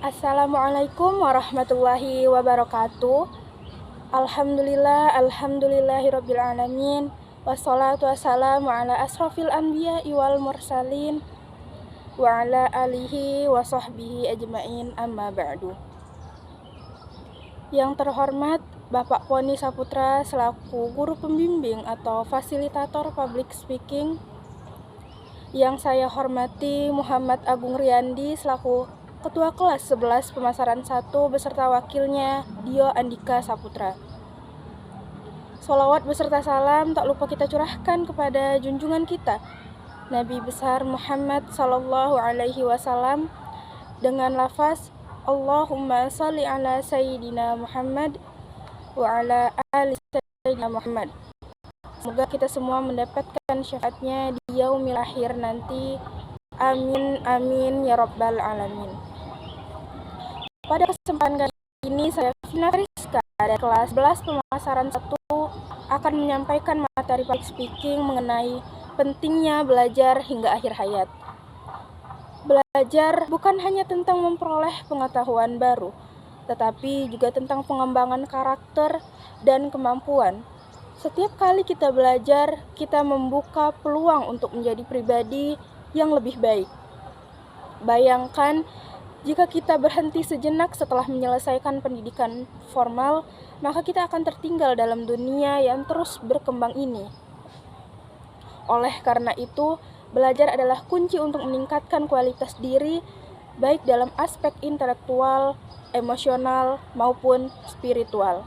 Assalamualaikum warahmatullahi wabarakatuh. Alhamdulillahirabbil alamin. Wassalatu wassalamu ala asrofil anbiya'i wal mursalin wa ala alihi wa sahbihi ajmain, amma ba'du. Yang terhormat Bapak Poni Saputra selaku guru pembimbing atau fasilitator public speaking. Yang saya hormati Muhammad Agung Riyandi selaku Ketua Kelas 11 Pemasaran 1 beserta wakilnya Dio Andika Saputra. Sholawat beserta salam tak lupa kita curahkan kepada junjungan kita Nabi besar Muhammad Sallallahu Alaihi Wasallam dengan lafaz Allahumma sholli ala Sayyidina Muhammad wa ala ali Sayyidina Muhammad. Semoga kita semua mendapatkan syafaatnya di yaumil akhir nanti. Amin amin ya rabbal alamin. Pada kesempatan kali ini saya Vina Rizka dari kelas 11 pemasaran 1 akan menyampaikan materi public speaking mengenai pentingnya belajar hingga akhir hayat. Belajar bukan hanya tentang memperoleh pengetahuan baru, tetapi juga tentang pengembangan karakter dan kemampuan. Setiap kali kita belajar, kita membuka peluang untuk menjadi pribadi yang lebih baik. Bayangkan jika kita berhenti sejenak setelah menyelesaikan pendidikan formal, maka kita akan tertinggal dalam dunia yang terus berkembang ini. Oleh karena itu, belajar adalah kunci untuk meningkatkan kualitas diri, baik dalam aspek intelektual, emosional, maupun spiritual.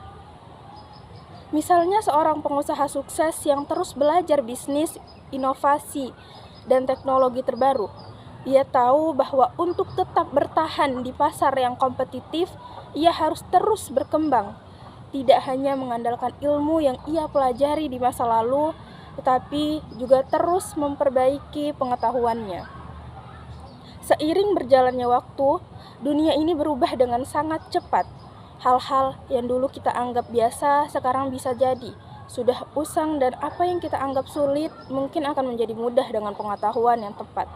Misalnya seorang pengusaha sukses yang terus belajar bisnis, inovasi, dan teknologi terbaru. Ia tahu bahwa untuk tetap bertahan di pasar yang kompetitif, ia harus terus berkembang. Tidak hanya mengandalkan ilmu yang ia pelajari di masa lalu, tetapi juga terus memperbaiki pengetahuannya. Seiring berjalannya waktu, dunia ini berubah dengan sangat cepat. Hal-hal yang dulu kita anggap biasa, sekarang bisa jadi sudah usang, dan apa yang kita anggap sulit mungkin akan menjadi mudah dengan pengetahuan yang tepat.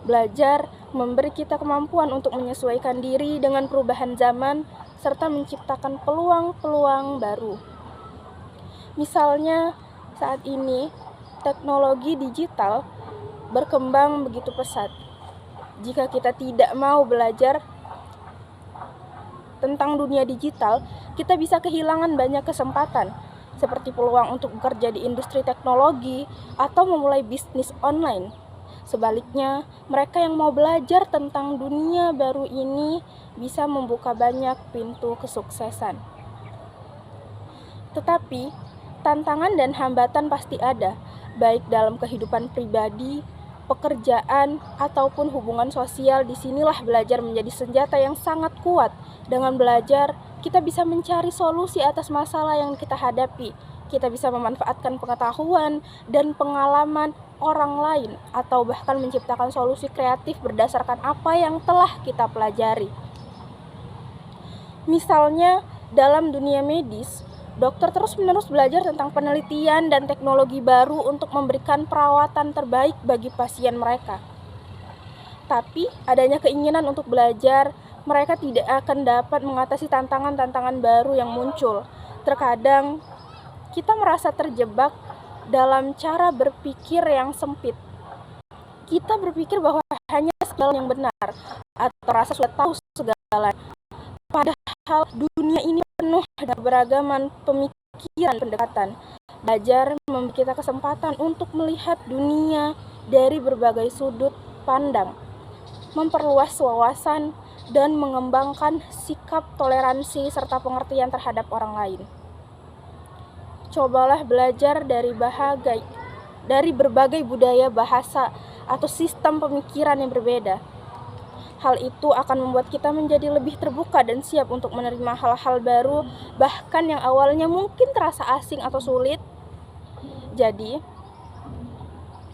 Belajar memberi kita kemampuan untuk menyesuaikan diri dengan perubahan zaman serta menciptakan peluang-peluang baru. Misalnya, saat ini teknologi digital berkembang begitu pesat. Jika kita tidak mau belajar tentang dunia digital, kita bisa kehilangan banyak kesempatan, seperti peluang untuk bekerja di industri teknologi atau memulai bisnis online. Sebaliknya, mereka yang mau belajar tentang dunia baru ini bisa membuka banyak pintu kesuksesan. Tetapi, tantangan dan hambatan pasti ada, baik dalam kehidupan pribadi, pekerjaan, ataupun hubungan sosial. Disinilah belajar menjadi senjata yang sangat kuat. Dengan belajar, kita bisa mencari solusi atas masalah yang kita hadapi. Kita bisa memanfaatkan pengetahuan dan pengalaman orang lain, atau bahkan menciptakan solusi kreatif berdasarkan apa yang telah kita pelajari. Misalnya, dalam dunia medis, dokter terus-menerus belajar tentang penelitian dan teknologi baru untuk memberikan perawatan terbaik bagi pasien mereka. Tapi, adanya keinginan untuk belajar, mereka tidak akan dapat mengatasi tantangan-tantangan baru yang muncul. Terkadang, kita merasa terjebak dalam cara berpikir yang sempit. Kita berpikir bahwa hanya segala yang benar, atau rasa sudah tahu segala. Padahal dunia ini penuh dengan beragaman pemikiran pendekatan. Belajar memberi kita kesempatan untuk melihat dunia dari berbagai sudut pandang, memperluas wawasan, dan mengembangkan sikap toleransi serta pengertian terhadap orang lain. Cobalah belajar dari berbagai budaya, bahasa, atau sistem pemikiran yang berbeda. Hal itu akan membuat kita menjadi lebih terbuka dan siap untuk menerima hal-hal baru, bahkan yang awalnya mungkin terasa asing atau sulit. Jadi,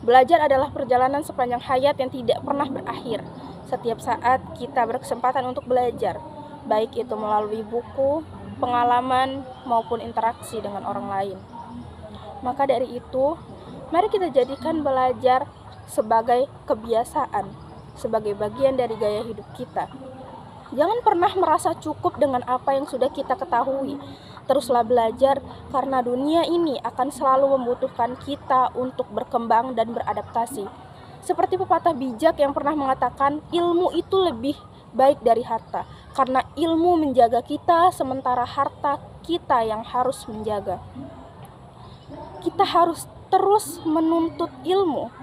belajar adalah perjalanan sepanjang hayat yang tidak pernah berakhir. Setiap saat kita berkesempatan untuk belajar, baik itu melalui buku, pengalaman, maupun interaksi dengan orang lain. Maka dari itu, mari kita jadikan belajar sebagai kebiasaan, sebagai bagian dari gaya hidup kita. Jangan pernah merasa cukup dengan apa yang sudah kita ketahui. Teruslah belajar, karena dunia ini akan selalu membutuhkan kita untuk berkembang dan beradaptasi. Seperti pepatah bijak yang pernah mengatakan, ilmu itu lebih baik dari harta, karena ilmu menjaga kita, sementara harta kita yang harus menjaga. Kita harus terus menuntut ilmu,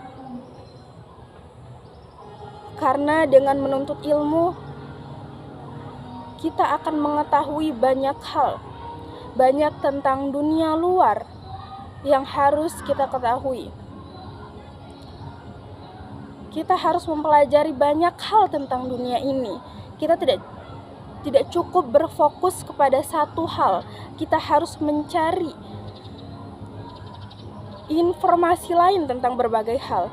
karena dengan menuntut ilmu kita akan mengetahui banyak hal, banyak tentang dunia luar yang harus kita ketahui. Kita harus mempelajari banyak hal tentang dunia ini. Kita tidak cukup berfokus kepada satu hal. Kita harus mencari informasi lain tentang berbagai hal.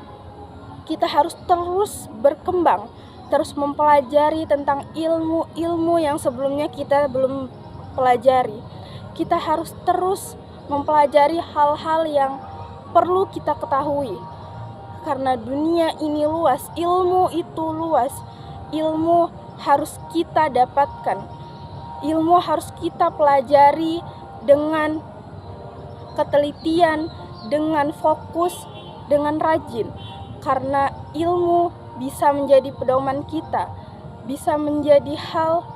Kita harus terus berkembang, terus mempelajari tentang ilmu-ilmu yang sebelumnya kita belum pelajari. Kita harus terus mempelajari hal-hal yang perlu kita ketahui. Karena dunia ini luas, ilmu itu luas. Ilmu harus kita dapatkan. Ilmu harus kita pelajari dengan ketelitian, dengan fokus, dengan rajin. Karena ilmu bisa menjadi pedoman kita, bisa menjadi hal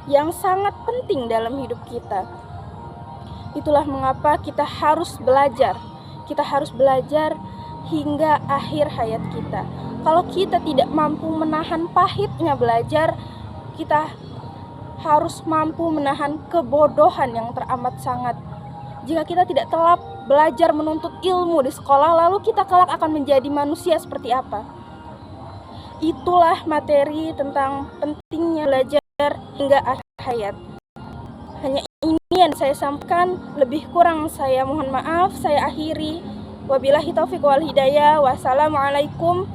yang sangat penting dalam hidup kita. Itulah mengapa kita harus belajar. Kita harus belajar hingga akhir hayat kita. Kalau kita tidak mampu menahan pahitnya belajar, kita harus mampu menahan kebodohan yang teramat sangat. Jika kita tidak telap belajar menuntut ilmu di sekolah, lalu kita kelak akan menjadi manusia seperti apa? Itulah materi tentang pentingnya belajar hingga akhir hayat. Hanya ini yang saya sampaikan, lebih kurang saya mohon maaf. Saya akhiri. Wabillahi taufiq wal hidayah. Wassalamualaikum